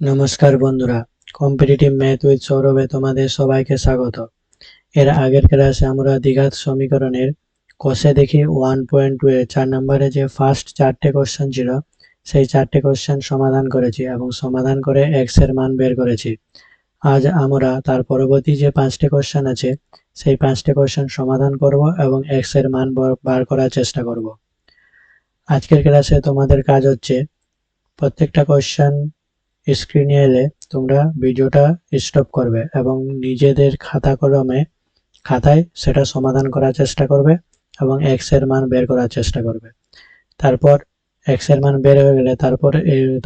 নমস্কার বন্ধুরা, competitive math with সৌরভে তোমাদের সবাইকে স্বাগত। এর আগের ক্লাসে আমরা দ্বিঘাত সমীকরণের কষে দেখি 1.2 এর 4 নম্বরে যে ফার্স্ট 4টে কোশ্চেন ছিল সেই 4টে কোশ্চেন সমাধান করেছি এবং সমাধান করে এক্স এর মান বের করেছি। আজ আমরা তার পরবর্তী যে 5টে কোশ্চেন আছে সেই 5টে কোশ্চেন সমাধান করব এবং এক্স এর মান বার করার চেষ্টা করব। আজকের ক্লাসে তোমাদের কাজ হচ্ছে প্রত্যেকটা কোশ্চেন স্ক্রিনে এলে তোমরা ভিডিওটা স্টপ করবে এবং নিজেদের খাতায় সেটা সমাধান করার চেষ্টা করবে এবং এক্স এর মান বের করার চেষ্টা করবে। তারপর এক্স এর মান বের হয়ে গেলে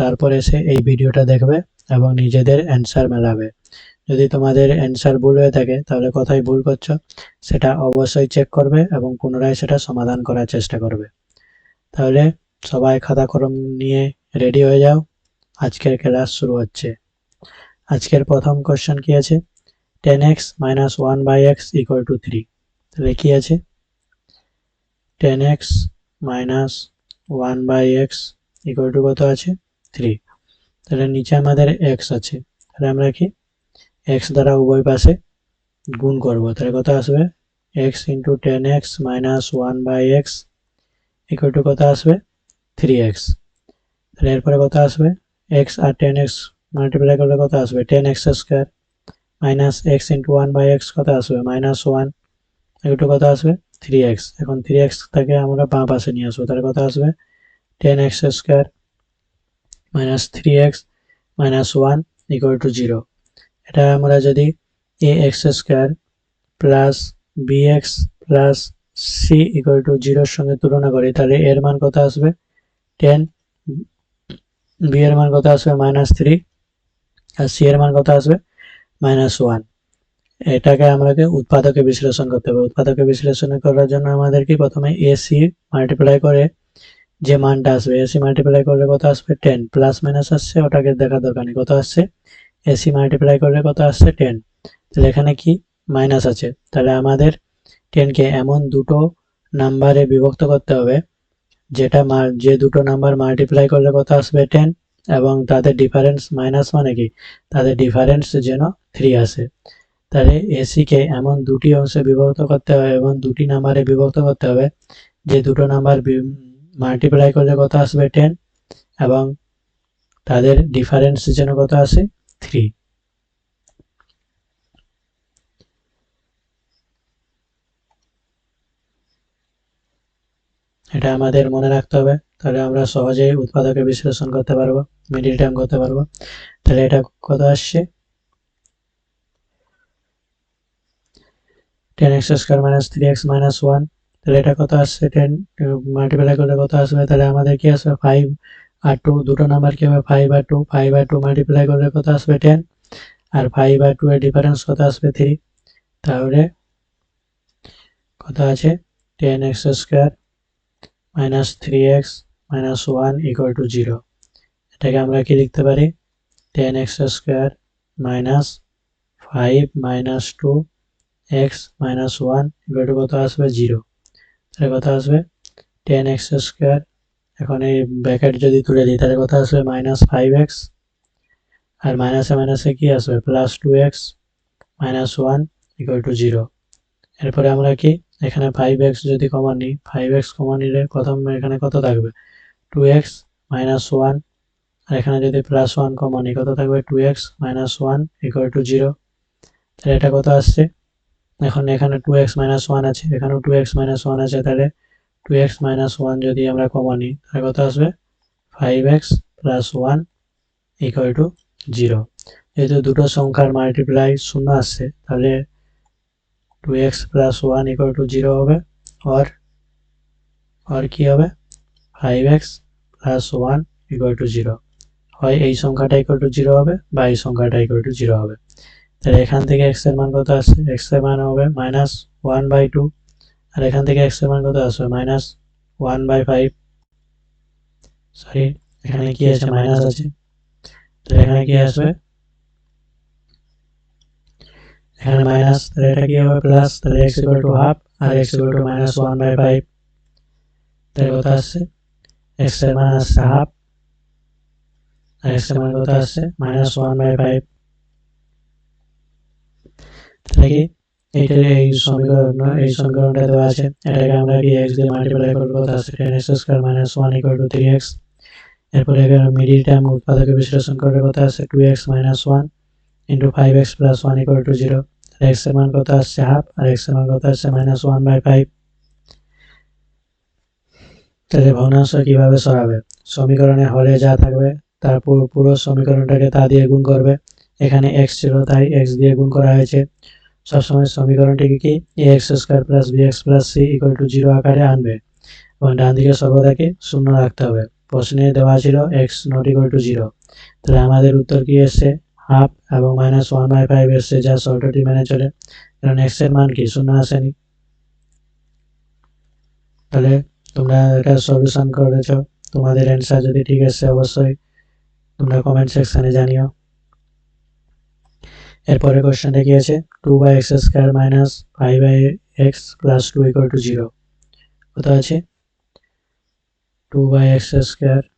তারপর এসে এই ভিডিওটা দেখবে এবং নিজেদের অ্যান্সার মেলাবে। যদি তোমাদের অ্যান্সার ভুল হয়ে থাকে তাহলে কোথায় ভুল করছো সেটা অবশ্যই চেক করবে এবং পুনরায় সেটা সমাধান করার চেষ্টা করবে। তাহলে সবাই খাতা কলম নিয়ে রেডি হয়ে যাও, আজকের ক্লাস শুরু হচ্ছে। আজকের প্রথম কোশ্চেন কি আছে, 10x minus 1 by x equal to 3। তাহলে কি আছে, 10x minus 1 by x equal to কত আছে, 3। তাহলে নিচে আমাদের x আছে, তাহলে আমরা কি x দ্বারা উভয় পাশে গুণ করব। তাহলে কত আসবে, x into 10x minus 1 by x equal to কত আসবে, 3x। তাহলে এরপরে কত আসবে, x আর 10x মাল্টিপ্লাই করলে কত আসবে, 10x square minus x into 1 by x কত আসবে, -1 একটু কত আসবে, 3x। এখন 3x থেকে আমরা বাঁ পাশে নিয়ে আসবো, তাহলে কত আসবে, 10x square minus 3x minus 1 equal to 0। এটা আমরা যদি ax square plus bx plus c equal to 0 সঙ্গে তুলনা করি তাহলে এর মান কত আসবে, 10, b এর মান কত আসবে, -3, আর c এর মান কত আসবে, -1। এটাকে আমাকে উৎপাদকে বিশ্লেষণ করতে হবে। উৎপাদকে বিশ্লেষণ করার জন্য আমাদেরকে প্রথমে এসি মাল্টিপ্লাই করে যে মানটা আসবে, এসি মাল্টিপ্লাই করলে কত আসবে, 10, প্লাস মাইনাস আসছে ওটাকে দেখার দরকার নেই, কত আসছে, এসি মাল্টিপ্লাই করলে কত আসছে, 10। তাহলে এখানে কি মাইনাস আছে, তাহলে আমাদের 10কে এমন দুটো নাম্বারে বিভক্ত করতে হবে যে দুটো নাম্বার মাল্টিপ্লাই করলে কত আসবে, 10, এবং তাদের ডিফারেন্স মাইনাস মানে কি, তাদের ডিফারেন্স যেন 3 আসে। তাহলে এসিকে এমন দুটি অংশে বিভক্ত করতে হবে এবং দুটি নাম্বারে বিভক্ত করতে হবে যে দুটো নাম্বার মাল্টিপ্লাই করলে কত আসবে, 10, এবং তাদের ডিফারেন্স যেন কত আসে, 3। এটা আমাদের মনে রাখতে হবে, তাহলে আমরা সহজেই উৎপাদকে বিশ্লেষণ করতে পারবো, মিডিল টার্ম করতে পারবো। তাহলে এটা কত আসছে, 10x square minus 3x minus 1। তাহলে এটা কত আসছে, 10 মাল্টিপ্লাই করলে কত আসবে, তাহলে আমাদের কি আসবে, 5 আর 2, দুটো নাম্বার কি হবে, 5 আর 2, 5 আর 2 মাল্টিপ্লাই করলে কত আসবে, 10, আর 5 আর 2 এর ডিফারেন্স কত আসবে, 3। তাহলে কত আছে, 10x square minus 3x minus 1 equal to 0। এটাকে আমরা কি লিখতে পারি, 10x square minus 5 minus 2x minus 1 equal to কত আসবে, 0। তাহলে কত আসবে, 10x স্কয়ার, এখন এই ব্র্যাকেট যদি তুলে দিই তাহলে কত আসবে, -5x, আর মাইনাসে মাইনাসে কি আসবে, +2x মাইনাস 1 ইকুয়াল টু 0। এরপরে আমরা কি এখানে 5x যদি কমন নিই, 5x কমন নিলে প্রথম এখানে কত থাকবে, 2x মাইনাস 1, আর এখানে যদি +1 কমন নিই কত থাকবে, 2x মাইনাস 1 ইকুয়াল টু 0। তাহলে এটা কত আসছে, এখন এখানে 2x মাইনাস 1 আছে, এখানেও 2x মাইনাস 1 আছে, তাহলে 2x মাইনাস 1 যদি আমরা কমন নিই তাহলে কত আসবে, 5x প্লাস 1 ইকুয়াল টু 0। যেহেতু দুটো সংখ্যার মাল্টিপ্লাই 0 আসছে তাহলে 2x প্লাস 1 ইকুয়াল টু 0 হবে, আর কি হবে, 5x প্লাস 1 ইকুয়াল টু 0। হয় এই সংখ্যাটা ইকুয়াল টু 0 হবে বা এই সংখ্যাটা ইকুয়াল টু 0 হবে। তাহলে এখান থেকে x এর মান কত আসছে, x এর মান হবে -1/2, আর এখান থেকে x এর মান কত আসবে, -1/5। সরি, এখানে কি আছে, মাইনাস আছে, তাহলে এখানে কি আসবে, এখানে মাইনাস, তাহলে এটা কি হবে, প্লাস, তাহলে x ইকুয়াল টু হাফ আর x ইকুয়াল টু -1/5। তাহলে কত আসছে, x এর মান আসছে হাফ আর x এর মান কত আসছে -1/5। তাহলে কি এইটার এই সমীকরণটা দেওয়া আছে, এটাকে আমরা কি x দিয়ে মাল্টিপ্লাই করলে কত আসছে 10x² - 1 = 3x। এরপরে এখানে মিডিল টার্ম উৎপাদকে বিশ্লেষণ করলে কত আসছে 2x - 1 * 5x + 1 = 0। x এর মান কত আসছে হাফ আর x এর মান কত আসছে -1/5। তাহলে ভগ্নাংশ কিভাবে সরাবে? সমীকরণে হরে যা থাকবে তার পুরো সমীকরণটাকে তা দিয়ে গুণ করবে। এখানে x ছিল তাই x দিয়ে গুণ করা হয়েছে। সবসময় সমীকরণটিকে কি ax² + bx + c = 0 আকারে আনবে এবং ডান দিকে সর্বদা কি শূন্য রাখতে হবে। প্রশ্নে দেওয়া ছিল x ≠ 0। তাহলে আমাদের উত্তর কি এসছে হাফ এবং -1/5 এসছে, যা শর্তটি মেনে চলে, কারণ x এর মান কি শূন্য আসেনি। তাহলে তোমরা এটা সলিউশন করেছো, তোমাদের অ্যান্সার যদি ঠিক আসে অবশ্যই তোমরা কমেন্ট সেকশনে জানিও। এরপরে কোশ্চেনটা কি আছে 2x² - 5x + 2 = 0। কত আছে 2x² -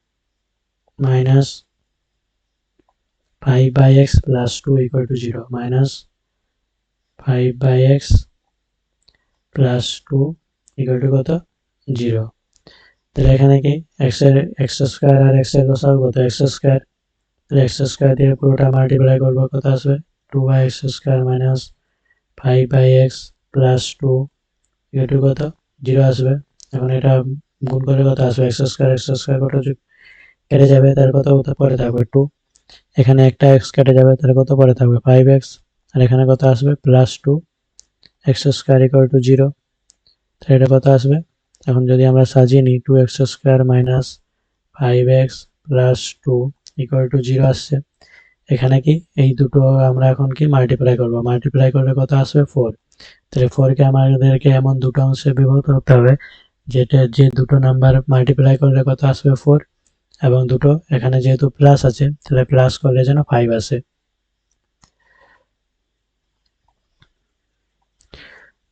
5x + 2 = 0 -5x + 2 = কত 0। তাহলে এখানে কি x² আর x এর লসাগু কত x²। তাহলে x² দিয়ে পুরোটা মাল্টিপ্লাই করবো, কত আসবে 2x² - 5x + 2 = কত 0 আসবে। এখন এটা গুণ করে কত আসবে x² কত কেটে যাবে, তার কত পরে থাকবে 2। এখানে একটা x কেটে যাবে, তাহলে কত পরে থাকবে 5x। আর এখানে কত আসবে +2 x² = 0। তাহলে এটা কত আসবে? এখন যদি আমরা সাজিয়ে নিই 2x² - 5x + 2 = 0 আসছে। এখানে কি এই দুটো আমরা এখন কি মাল্টিপ্লাই করব, মাল্টিপ্লাই করলে কত আসবে 4। তাহলে 4 কে আমাদেরকে এমন দুটো অংশে বিভক্ত করতে হবে যে দুটো নাম্বার মাল্টিপ্লাই করলে কত আসবে 4, এবং দুটো এখানে যেহেতু প্লাস আছে তাহলে প্লাস করলে যেন 5 আসে।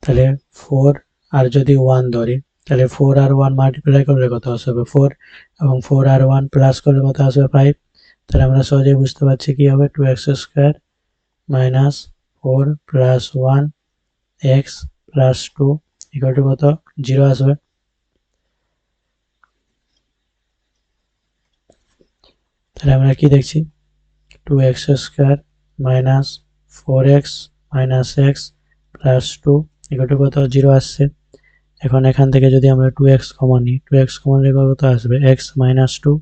তাহলে 4 আর যদি 1 ধরি তাহলে 4 আর 1 মাল্টিপ্লাই করলে কত আসবে 4, এবং 4 আর 1 প্লাস করলে কত আসবে 5। তাহলে আমরা সহজেই বুঝতে পারছি কি হবে 2x² - 4 + 1x + 2 = কত 0 আসবে। তাহলে আমরা কি দেখছি 2x² - 4x - x + 2 = কত 0 আসছে। এখন এখান থেকে যদি আমরা 2x কমন নিই, 2x কমন নিলে কত আসবে x - 2,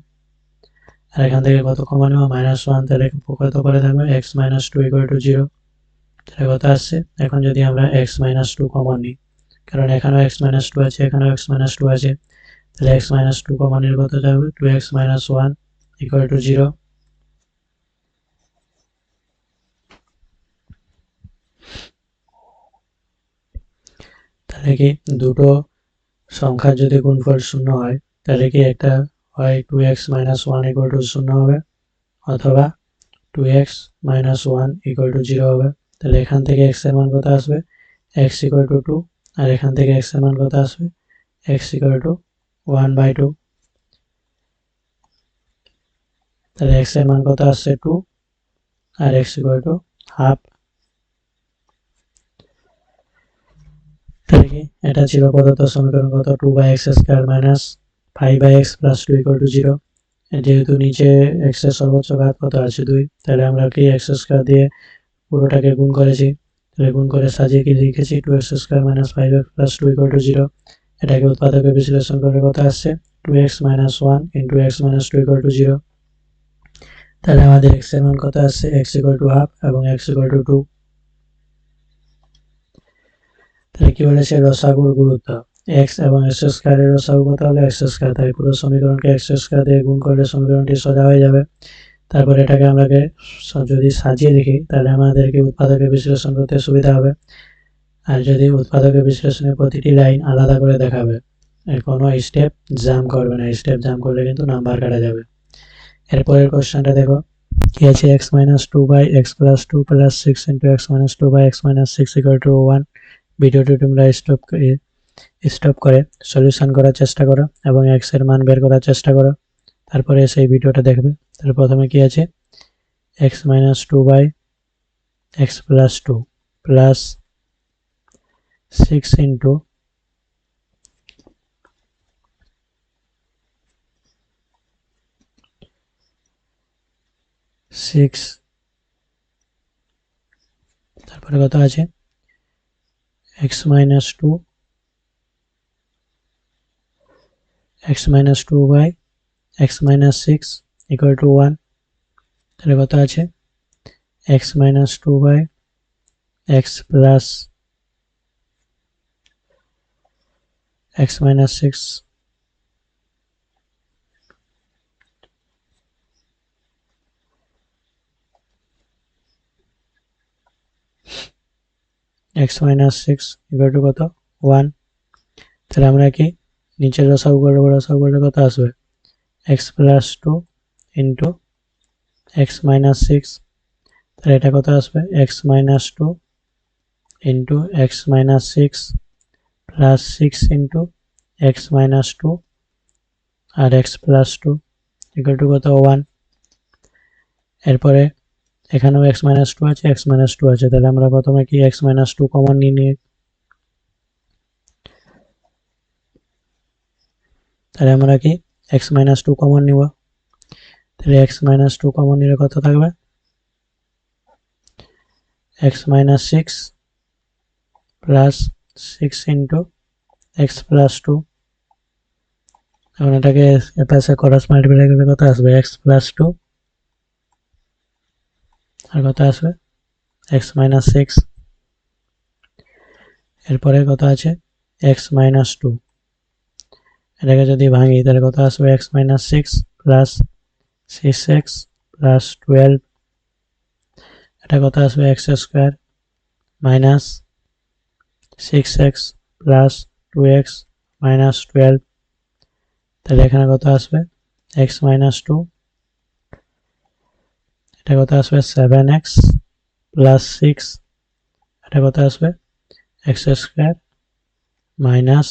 আর এখান থেকে কত কমন নেব -1, তাহলে কত পরে থাকবে x - 2 = 0। তাহলে কত আসছে, এখন যদি আমরা x - 2 কমন নিই, কারণ এখানেও x - 2 আছে, এখানেও x - 2 আছে, তাহলে x - 2 কমন নিলে কত যাবে 2x - 1 = 0। তাহলে কি দুটো সংখ্যার যদি গুণফল 0 হয় তাহলে কি একটা হয় 2x - 1 = 0 হবে, অথবা 2x - 1 = 0 হবে। তাহলে এখান থেকে x এর মান কত আসবে x = 2, আর এখান থেকে x এর মান কত আসবে x = 1/2। তাহলে x এর মান কত আসছে 2 আর x = হাফ। তাহলে কি এটা ছিল প্রদত্ত সমীকরণ কত 2x² - 5x + 2 = 0। যেহেতু নিচে x এর সর্বোচ্চ ঘাত কত আছে 2, তাহলে আমরা কি x² দিয়ে পুরোটাকে গুণ করেছি। তাহলে গুণ করে সাজিয়ে কি লিখেছি 2x² - 5x + 2 = 0। এটাকে উৎপাদকে বিশ্লেষণ করে কত আসছে 2x - 1 * x - 2 = 0। তাহলে আমাদের x এর মান কত আসছে x = হাফ এবং x = 2। তাহলে কি বলেছে লসাগুর গুরুত্ব, x এবং x² এর লসাগু কত হলো x², তাই পুরো সমীকরণকে x² দিয়ে গুণ করলে সমীকরণটি সোজা হয়ে যাবে। তারপর এটাকে আমরা যদি সাজিয়ে লিখি তাহলে আমাদেরকে উৎপাদকে বিশ্লেষণ করতে সুবিধা হবে, আর যদি উৎপাদকে বিশ্লেষণের প্রতিটি লাইন আলাদা করে দেখাবে, কোনো স্টেপ জাম্প করবে না, স্টেপ জাম্প করলে কিন্তু নাম্বার কাটা যাবে। এরপরের কোশ্চেনটা দেখো কি আছে x - 2/x + 2 + 6 * x - 2/x - 6 = 1। ভিডিওটি তোমরা স্টপ করে সলিউশন করার চেষ্টা করো এবং x এর মান বের করার চেষ্টা করো, তারপরে সেই ভিডিওটা দেখবে। তাহলে প্রথমে কি আছে x minus 2 by x plus 2 plus 6 into তারপরে কত আছে x minus 2 by x minus 6 equal to 1 তাহলে কত আছে x minus 2 by x plus x minus 6 x minus 6 equal to কত 1 তাহলে আমরা কি নিচের লসাগু করলে লসাগু করলে কত আসবে x plus 2 into x minus 6 তাহলে এটা কত আসবে x minus 2 into x minus 6 plus 6 into x minus 2 R x plus 2 equal to কত 1 এরপরে এখানেও x minus 2 আছে x minus 2 আছে তাহলে আমরা প্রথমে কি x minus 2 কমন নিয়ে তাহলে আমরা কি x minus 2 কমন নিব তাহলে x minus 2 কমন নিলে কত থাকবে x minus 6 plus 6 into x plus 2 এখন এটাকে এপাশে ক্রস মাল্টিপ্লাই করলে কত আসবে x plus 2 আর কত আসবে x minus 6 এরপরে কত আছে x minus 2 এটাকে যদি ভাঙি তাহলে কত আসবে x minus 6 plus 6x plus 12 এটা কত আসবে x square minus 6x plus 2x minus 12 তাহলে এখানে কত আসবে x minus 2 এটা কত আসবে 7x plus 6 এটা কত আসবে x square minus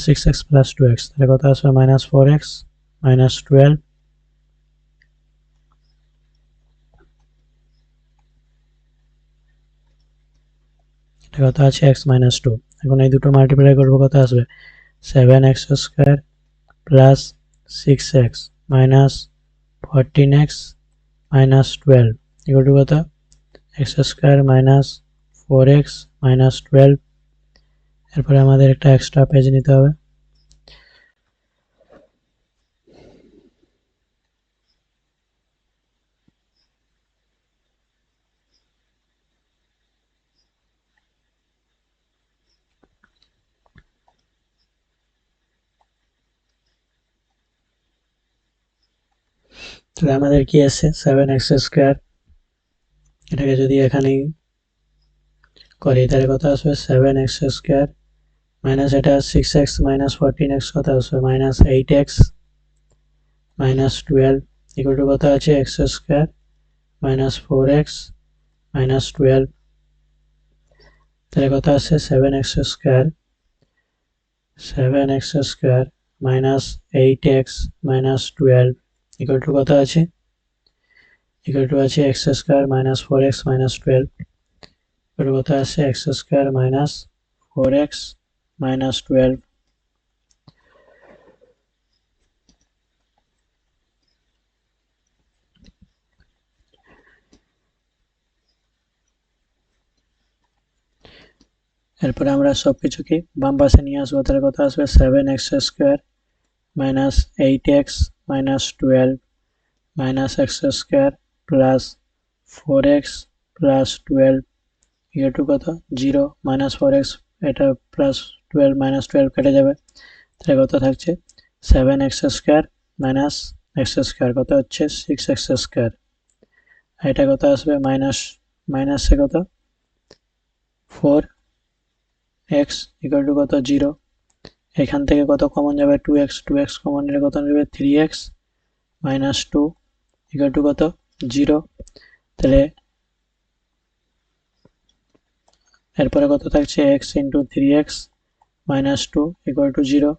6x plus 2x তাহলে কত আসবে minus 4x minus 12 এটা কত আছে x minus 2 এখন এই দুটো মাল্টিপ্লাই করব কত আসবে 7x square plus 6x minus 14x minus 12 equal to কত x square minus 4x minus 12 এরপরে আমাদের একটা এক্সট্রা পেজ নিতে হবে তাহলে আমাদের কি আছে 7x স্কয়ার এটাকে যদি এখানে করি তাহলে কত আসবে 7x স্কয়ার মাইনাস এটা 6x minus 14x কত আসবে minus 8x minus 12 equal to কত আছে x square minus 4x minus 12 তাহলে কত আছে 7x square minus 8x minus 12 equal to কত আছে equal to আছে x square minus 4x minus 12 equal to কত আছে x square minus 4x minus 12 এরপর আমরা সবকিছুকে বাম পাশে নিয়ে আসবো তাহলে কত আসবে 7x square minus 8x minus 12 minus x square plus 4x plus 12 equal to কত 0 minus 4x এটা plus 12 minus 12 কেটে যাবে তাহলে কত থাকছে 7x square minus x square কত হচ্ছে 6x স্কয়ার এটা কত আসবে মাইনাস কত 4x equal to কত 0 এখান থেকে কত কমন যাবে 2x কমন নিলে কত নেবে 3x minus 2 equal to কত 0 তাহলে এরপরে কত থাকছে x into 3x minus 2 equal to 0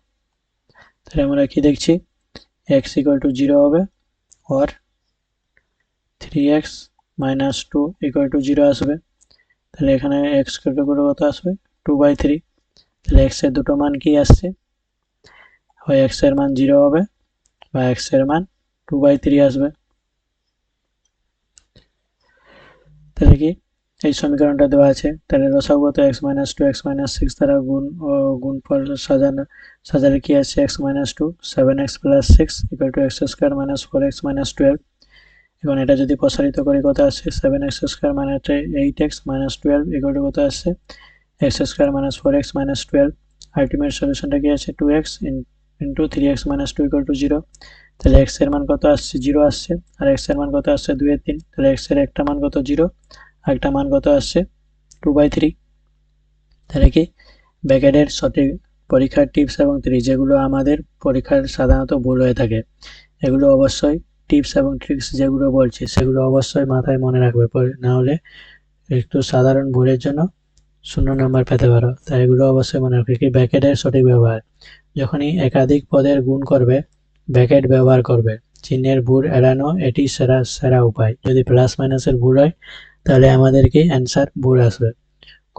তাহলে আমরা কি দেখছি x equal to 0 হবে or 3x minus 2 equal to 0 আসবে। তাহলে এখানে x কেটে করে কত আসবে 2/3। তাহলে x এর দুটো মান কি আসছে, হয় x এর মান 0 হবে বা x এর মান 2/3 আসবে। তাহলে কি এই সমীকরণটা দেওয়া আছে, তাহলে লসাগুগত x - 2 x - 6 দ্বারা গুণফল সাজালে কি আছে x - 2 7x + 6 = x² - 4x - 12। এখন এটা যদি প্রসারিত করি কত আসছে 7x² - 8x - 12 = কত আসছে x² - 4x - 12। আলটিমেট সলিউশনটা কি আছে 2x * 3x - 2 = 0। তাহলে x এর মান কত আসছে 0 আসছে, আর x এর মান কত আসছে 2/3। তাহলে x এর একটা মান কত 0 আর একটা মান কত আসছে 2/3। তাহলে কি ব্র্যাকেটের সঠিক পরীক্ষার টিপস এবং ট্রিক্স যেগুলো আমাদের পরীক্ষার সাধারণত ভুল হয়ে থাকে, এগুলো অবশ্যই টিপস এবং ট্রিক্স যেগুলো বলছি সেগুলো অবশ্যই মাথায় মনে রাখবে, না হলে একটু সাধারণ ভুলের জন্য 0 নাম্বার পেতে পারো। তাই এগুলো অবশ্যই মনে রাখবে। কি ব্র্যাকেটের সঠিক ব্যবহার, যখনই একাধিক পদের গুণ করবে ব্র্যাকেট ব্যবহার করবে। চিহ্নের ভুল এড়ানো এটি সেরা উপায়। যদি প্লাস মাইনাসের ভুল হয় তাহলে আমাদের কি অ্যান্সার ভুল আসবে।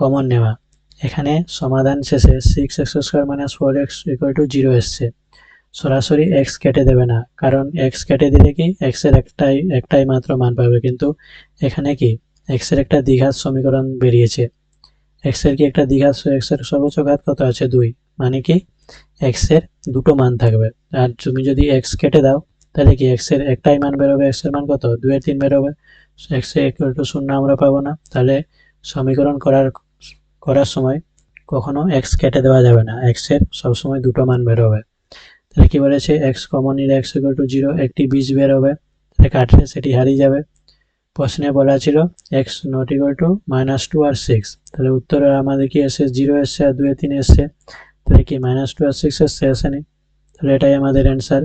কমন নেওয়া, এখানে সমাধান শেষে 6x² - 4x = 0 এসছে, সরাসরি x কেটে দেবে না, কারণ x কেটে দিলে কি x এর একটাই মাত্র মান পাবে, কিন্তু এখানে কি x এর একটা দ্বিঘাত সমীকরণ বেরিয়েছে। x এর কি একটা দ্বিঘাত, x এর সর্বোচ্চ ঘাত কত আছে 2, মানে কি x এর দুটো মান থাকবে। আর তুমি যদি x কেটে দাও তাহলে কি x এর একটাই মান বেরোবে, x এর মান কত 2/3 বেরোবে, x = 0 আমরা পাবো না। তাহলে সমীকরণ করার সময় কখনো x কেটে দেওয়া যাবে না, x এর সবসময় দুটো মান বেরোবে। তাহলে কি বলেছে x কমন নিলে x = 0 একটি বীজ বের হবে, তাহলে কাটলে সেটি হারিয়ে যাবে। প্রশ্নে বলা ছিল x not equal to -2 আর 6, তাহলে উত্তরে আমাদের কি এসে 0 এসছে আর 2/3 এসছে, তাহলে কি -2 আর 6 এসছে, আসেনি। তাহলে এটাই আমাদের অ্যান্সার।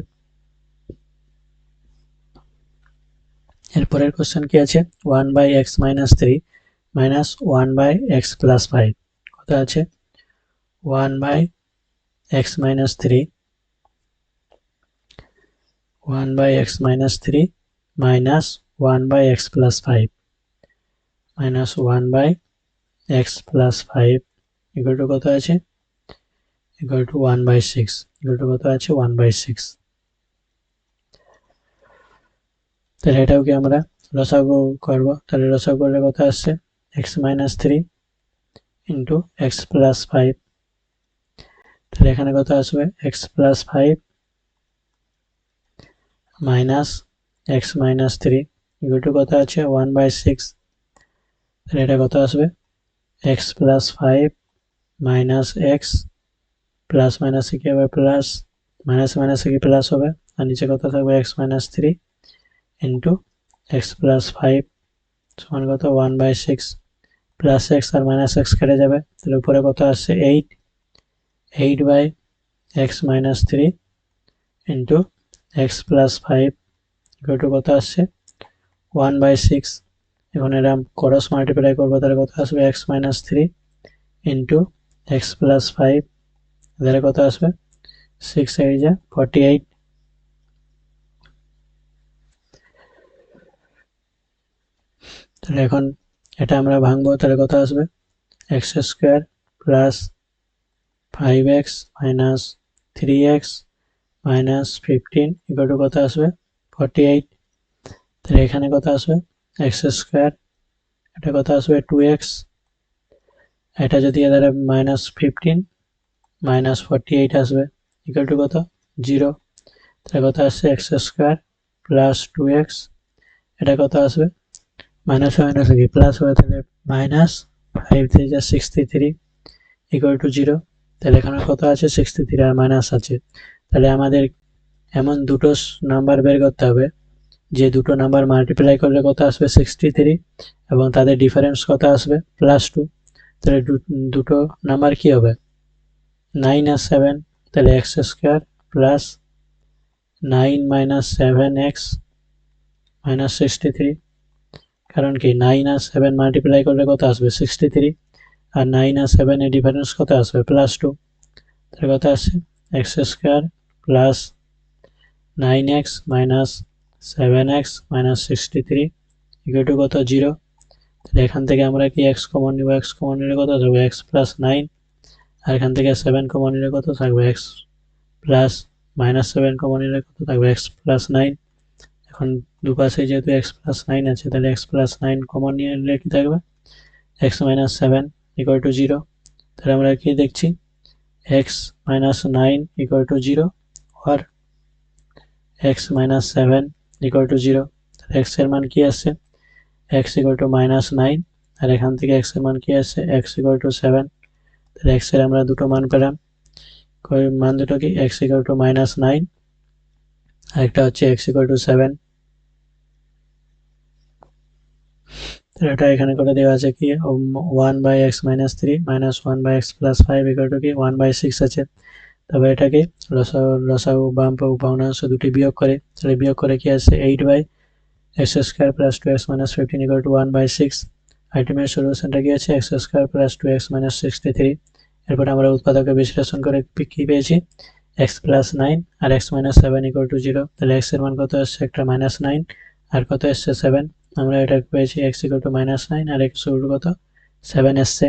এরপরের কোশ্চেন কি আছে 1/x - 3 - 1/x + 5 কত আছে 1/x - 3 1/x - 3 - 1/x + 5 -1/x + 5 = কত আছে = 1/6 কত আছে 1/6। তাহলে এটাও কি আমরা লসাগু করব, তাহলে লসাগু করলে কত আসছে x - 3 * x + 5। তাহলে এখানে কত আসবে x + 5 minus x - 3 কত আছে 1/6। তাহলে এটা কত আসবে x + 5 minus x প্লাস মাইনাসে কি হবে প্লাস, মাইনাস মাইনাসে কি প্লাস হবে, আর নিচে কত থাকবে x - 3 x + 5 সমান কত 1/6 প্লাস x আর মাইনাস x কেটে যাবে, তাহলে উপরে কত আসছে 8/x - 3 x + 5 কত আসছে 1/6। এখন এরা ক্রস মাল্টিপ্লাই করবো, তাহলে কত আসবে x - 3 x + 5, তাহলে কত আসবে 6 8 যা 48। তাহলে এখন এটা আমরা ভাঙবো, তাহলে কত আসবে x² + 5x - 3x - 15 কত আসবে 48। তাহলে এখানে কত আসবে x², এটা কত আসবে 2x, এটা যদি এদের -15 - 48 আসবে কত 0। তাহলে কত আসছে x² + 2x, এটা কত আসবে মাইনাস মাইনাস কি প্লাস হবে, তাহলে -5 3 যা 63 0। তাহলে এখানে কত আছে 63 আর মাইনাস আছে, তাহলে আমাদের এমন দুটো নাম্বার বের করতে হবে যে দুটো নাম্বার মাল্টিপ্লাই করলে কত আসবে 63 এবং তাদের ডিফারেন্স কত আসবে +2। তাহলে দুটো নাম্বার কি হবে 9 আর 7, তাহলে x² + 9 - 7x - 63, কারণ কি 9 আর 7 মাল্টিপ্লাই করলে কত আসবে 63 আর 9 আর 7 এর ডিফারেন্স কত আসবে +2। তাহলে কত আসছে x² + 9x - 7x minus 63 equal to কত 0। তাহলে এখান থেকে আমরা কি x কমন নিব, x কমন নিলে কত থাকবে x plus 9, আর এখান থেকে 7 কমন নিলে কত থাকবে x plus minus 7 কমন নিলে কত থাকবে x plus 9। এখন দুপাশে যেহেতু x plus 9 আছে তাহলে x plus 9 কমন নিলে কি থাকবে x minus 7 equal to 0। তাহলে আমরা কি দেখছি x minus 9 equal to 0 or x minus 7 equal to 0। তাহলে x এর মান কি আসছে x equal to minus 9, আর এখান থেকে x এর মান কি আসছে x equal to 7। তাহলে x এর আমরা দুটো মান পেলাম, মান দুটো কি x equal to minus 9 আর একটা হচ্ছে x equal to 7। তাহলে এটা এখানে করে দেওয়া আছে কি 1 by x minus 3 minus 1 by x plus 5 equal to কি 1 by 6 আছে। তবে এটাকে লসাগু বাম ভগ্নাংশ দুটি বিয়োগ করে, তাহলে বিয়োগ করে কি আছে 8 by x square plus 2x minus 15 equal to 1 by 6। Ultimate সলিউশনটা কি আছে x square plus 2x minus 63। এরপর আমরা উৎপাদকে বিশ্লেষণ করে কি পেয়েছি x plus 9 R x minus 7 equal to 0। তাহলে x এর মান কত আসছে একটা -9 আর কত আসছে 7। আমরা এটা পেয়েছি x equal to -9 R x equal to কত 7 আসছে।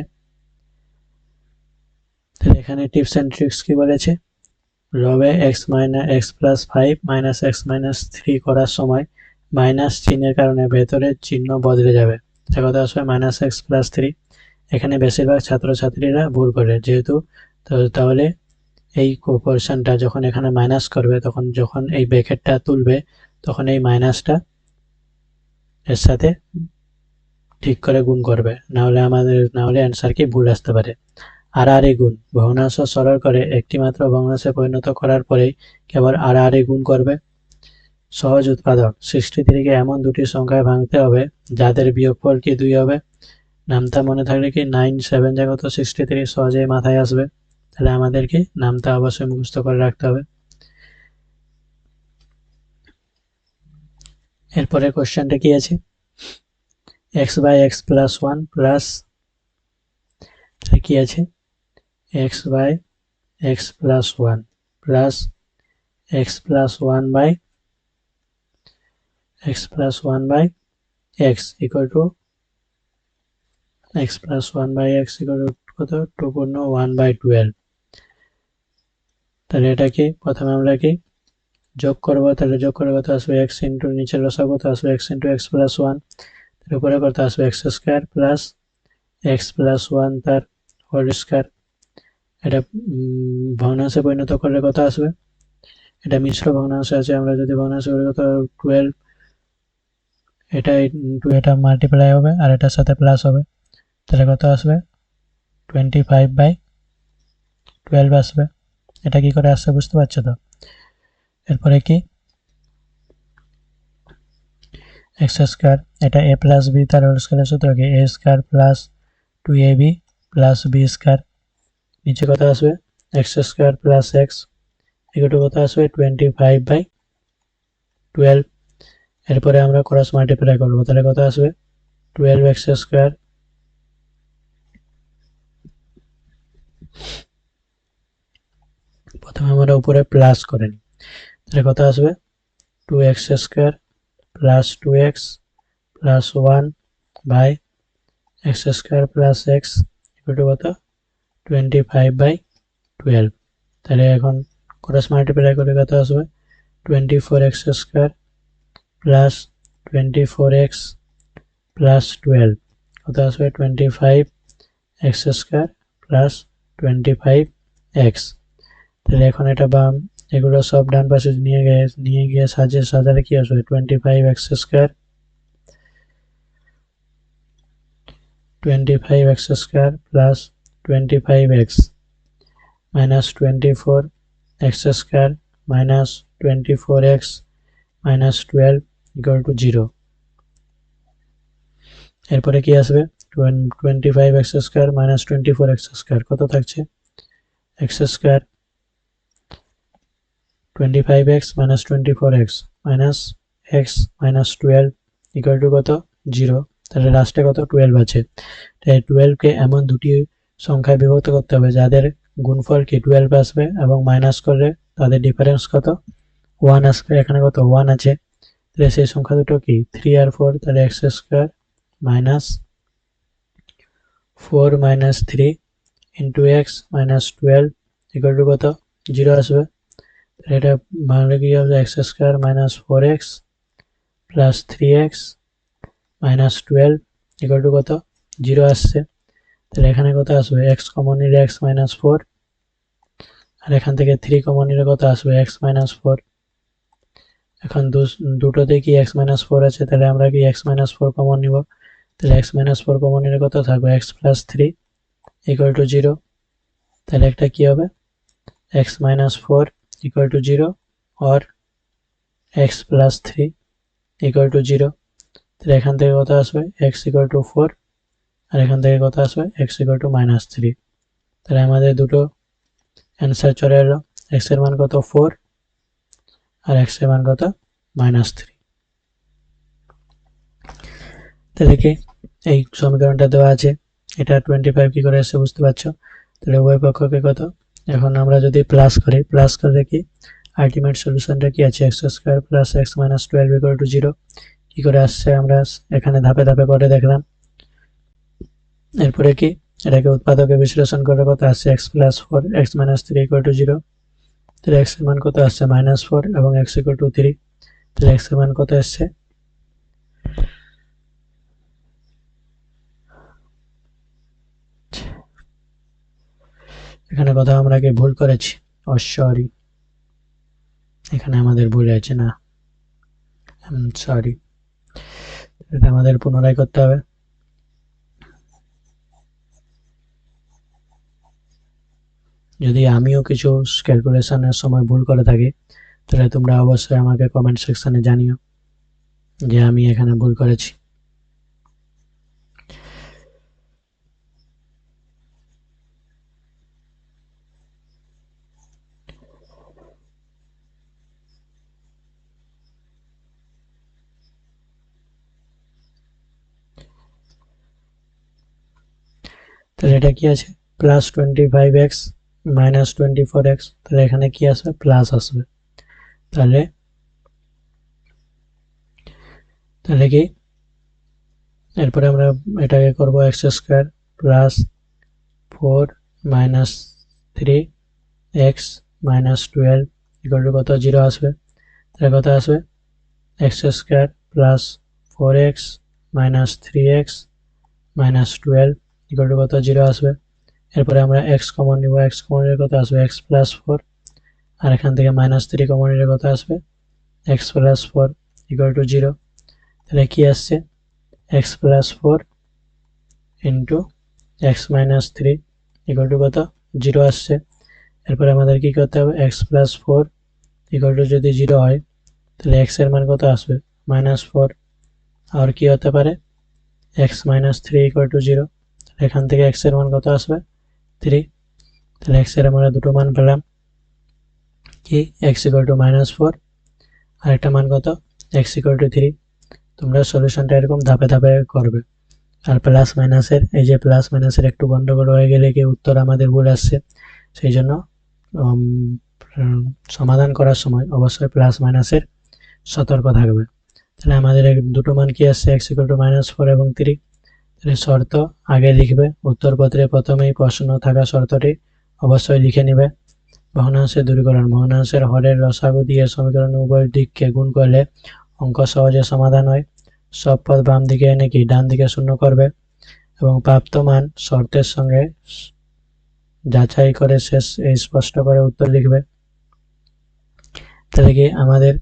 তাহলে এখানে টিপস এন্ড ট্রিক্স কি বলেছে, লবে x plus 5 minus x minus 3 করার সময় মাইনাস চিহ্নের কারণে ভেতরের চিহ্ন বদলে যাবে, যা কথা আসবে -x plus 3। এখানে বেশিরভাগ ছাত্রছাত্রীরা ভুল করে, যেহেতু তাহলে এই পোরশনটা যখন এখানে মাইনাস করবে তখন যখন এই ব্র্যাকেটটা তুলবে তখন এই মাইনাসটা এর সাথে ঠিক করে গুণ করবে, না হলে অ্যান্সার কি ভুল আসতে পারে। আড়াআড়ি গুণ, ভগ্নাংশ সরল করে একটি মাত্র ভগ্নাংশে পরিণত করার পরেই কেবল আড়াআড়ি গুণ করবে। সহজ উৎপাদক, 63কে এমন দুটি সংখ্যায় ভাঙতে হবে যাদের বিয়োগফল কি 2 হবে। নামটা মনে থাকলে কি 9 7 জায়গা 63 সহজেই মাথায় আসবে। তাহলে আমাদেরকে নামটা অবশ্যই মুখস্থ করে রাখতে হবে। এরপরে কোশ্চেনটা কি আছে x by x plus 1 plus কি আছে x by x plus 1 plus x plus 1 by x plus 1 by x equal to x plus 1 by x equal to কত 2 পূর্ণ 1 by 12। তাহলে এটা কি প্রথমে আমরা কি যোগ করব, তাহলে যোগ করে কত আসবে x ইন্টু নিচের লসাগু কত আসবে x ইন্টু x প্লাস 1, তার উপরে কত আসবে x square plus x plus 1 তার হোল স্কয়ার। এটা ভগ্নাংশে পরিণত করলে কত আসবে, এটা মিশ্র ভগ্নাংশ আছে, আমরা যদি ভগ্নাংশ করি কত 12, এটা ইন্টু এটা মাল্টিপ্লাই হবে আর এটার সাথে প্লাস হবে, তাহলে কত আসবে 25/12 আসবে। এটা কি করে আসছে বুঝতে পারছো তো। এরপরে কি x স্কয়ার, এটা a প্লাস b তার হোল স্কয়ারের সূত্র কি a square plus 2ab plus b square. নিচে কত আসবে x square plus x equal to কত আসবে 25/12। এরপরে আমরা ক্রস মাল্টিপ্লাই করব, তাহলে কত আসবে 12x স্কয়ার প্রথমে আমরা উপরে প্লাস করে নিই, তাহলে কত আসবে 2x square plus 2x plus 1 by x square plus x equal to কত 25/12। তাহলে এখন ক্রস মাল্টিপ্লাই করে কত আসবে 24x square plus 24x plus 12 কত আসবে 25x স্কয়ার প্লাস 25x। তাহলে এখন এটা বাম এগুলো সব ডান পাশে নিয়ে গিয়ে সাজালে কি আসবে 25x square 25x square plus 25x minus 24x square minus 24x minus 12 equal to 0। এরপরে কি আসবে 25x square minus 24x square কত থাকছে x square 25x minus 24x minus x minus 12 equal to কত 0। তাহলে লাস্টে কত 12 আছে। তাই 12 কে এমন দুটি সংখ্যায় বিভক্ত করতে হবে যাদের গুণফল কি 12 আসবে এবং মাইনাস করলে তাদের ডিফারেন্স কত 1 আসবে। এখানে কত 1 আছে, তাহলে সেই সংখ্যা দুটো কি 3 আর 4, তাহলে x square minus 4 minus 3 into x minus 12 equal to কত 0 আসবে। তাহলে এটা মানে কি হবে x square minus 4x plus 3x minus 12 equal to কত 0 আসছে। তাহলে এখানে কত আসবে x কমন নিলে x মাইনাস 4, আর এখান থেকে 3 কমন নিলে কত আসবে x মাইনাস 4। এখন দুটোতে কি x মাইনাস 4 আছে, তাহলে আমরা কি x মাইনাস 4 কমন নিব। তাহলে x মাইনাস 4 কমন নিলে কত থাকবে x প্লাস 3 ইকুয়াল টু 0। তাহলে একটা কি হবে x মাইনাস 4 ইকুয়াল টু 0 और x প্লাস 3 ইকুয়াল টু 0। তাহলে এখান থেকে কত আসবে x ইকুয়াল টু 4, আর এখান থেকে কত আসবে x ইকুয়াল টু মাইনাস 3। তাহলে আমাদের দুটো অ্যান্সার চলে এলো, x এর মান কত 4 আর x এর মান কত মাইনাস 3। তাহলে কি এই সমীকরণটা দেওয়া আছে, এটা 25 কি করে এসে বুঝতে পারছো। তাহলে উভয় পক্ষকে কত, এখন আমরা যদি প্লাস করি, প্লাস করলে কি আলটিমেট সলিউশনটা কি আছে x square plus x minus 12 equal to 0 কি করে আসছে আমরা এখানে ধাপে ধাপে করে দেখলাম। এরপরে কি এটাকে উৎপাদকে বিশ্লেষণ করে কত আসছে x plus 4 x minus 3 equal to 0। তাহলে x এর মান কত আসছে মাইনাস 4 এবং x ইকুয়াল টু 3। তাহলে x এর মান কত আসছে এখানে কথা আমরা কি ভুল করেছি, সরি এখানে আমাদের ভুল আছে না, সরি, এটা আমাদের পুনরায় করতে হবে। যদি আমিও কিছু ক্যালকুলেশনের সময় ভুল করে থাকি তাহলে তোমরা অবশ্যই আমাকে কমেন্ট সেকশনে জানিও যে আমি এখানে ভুল করেছি। তাহলে এটা কি আছে প্লাস 25x মাইনাস 24x, তাহলে এখানে কি আসবে প্লাস আসবে। তাহলে কি এরপরে আমরা এটাকে করব x square plus 4 minus 3x minus 12 equal to কত 0 আসবে। তাহলে কত আসবে x square plus 4x minus 3x minus 12 equal to কত 0 আসবে। এরপরে আমরা x কমন নিব, x কমন নিলে কত আসবে x প্লাস 4, আর এখান থেকে মাইনাস 3 কমন নিলে কত আসবে x প্লাস 4 ইকুয়াল টু 0। তাহলে কি আসছে x plus 4 into x minus 3 equal to কত 0 আসছে। এরপরে আমাদের কি করতে হবে x প্লাস 4 ইকুয়াল টু যদি 0 হয় তাহলে x এর মান কত আসবে মাইনাস 4, আর কি হতে পারে x মাইনাস 3 ইকুয়াল টু 0। এখান থেকে x এর মান কত আসবে 3। তাহলে x এর আমরা দুটো মান পেলাম কি x ইকুয়াল টু মাইনাস 4 আর একটা মান কত x ইকুয়াল টু 3। তোমরা সলিউশনটা এরকম ধাপে ধাপে করবে। আর প্লাস মাইনাসের এই যে প্লাস মাইনাসের একটু গন্ডগোল হয়ে গেলে কি উত্তর আমাদের ভুল আসছে, সেই জন্য সমাধান করার সময় অবশ্যই প্লাস মাইনাসের সতর্ক থাকবে। তাহলে আমাদের দুটো মান কি আসছে x ইকুয়াল টু মাইনাস 4 এবং 3। তাহলে শর্ত আগে লিখবে, উত্তরপত্রে প্রথমেই প্রশ্ন থাকা শর্তটি অবশ্যই লিখে নেবে। ভগ্নাংশের দূরীকরণ, ভগ্নাংশের হরের লসাগু দিয়ে সমীকরণের উভয় দিককে গুণ করলে অঙ্ক সহজে সমাধান হয়। সব পদ বাম দিকে এনে কি ডান দিকে শূন্য করবে এবং প্রাপ্ত মান শর্তের সঙ্গে যাচাই করে শেষ স্পষ্ট করে উত্তর লিখবে। তাহলে কি আমাদের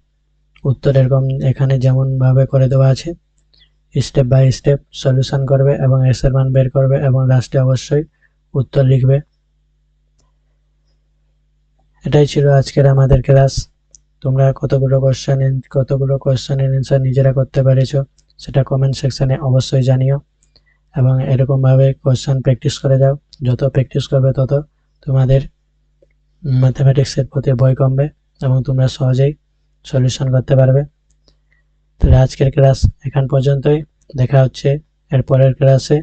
উত্তর এরকম এখানে যেমন ভাবে করে দেওয়া আছে, স্টেপ বাই স্টেপ সলিউশন করবে এবং এস এর মান বের করবে এবং লাস্টে অবশ্যই উত্তর লিখবে। এটাই ছিল আজকের আমাদের ক্লাস। তোমরা কতগুলো কোশ্চেনের অ্যান্সার নিজেরা করতে পেরেছো সেটা কমেন্ট সেকশনে অবশ্যই জানিও এবং এরকম ভাবে কোশ্চেন প্র্যাকটিস করে যাও। যত প্র্যাকটিস করবে তত তোমাদের ম্যাথমেটিক্সের প্রতি ভয় কমবে এবং তোমরা সহজেই সলিউশন করতে পারবে। তাহলে আজকের ক্লাস এখান পর্যন্তই, দেখা হচ্ছে এর পরের ক্লাসে।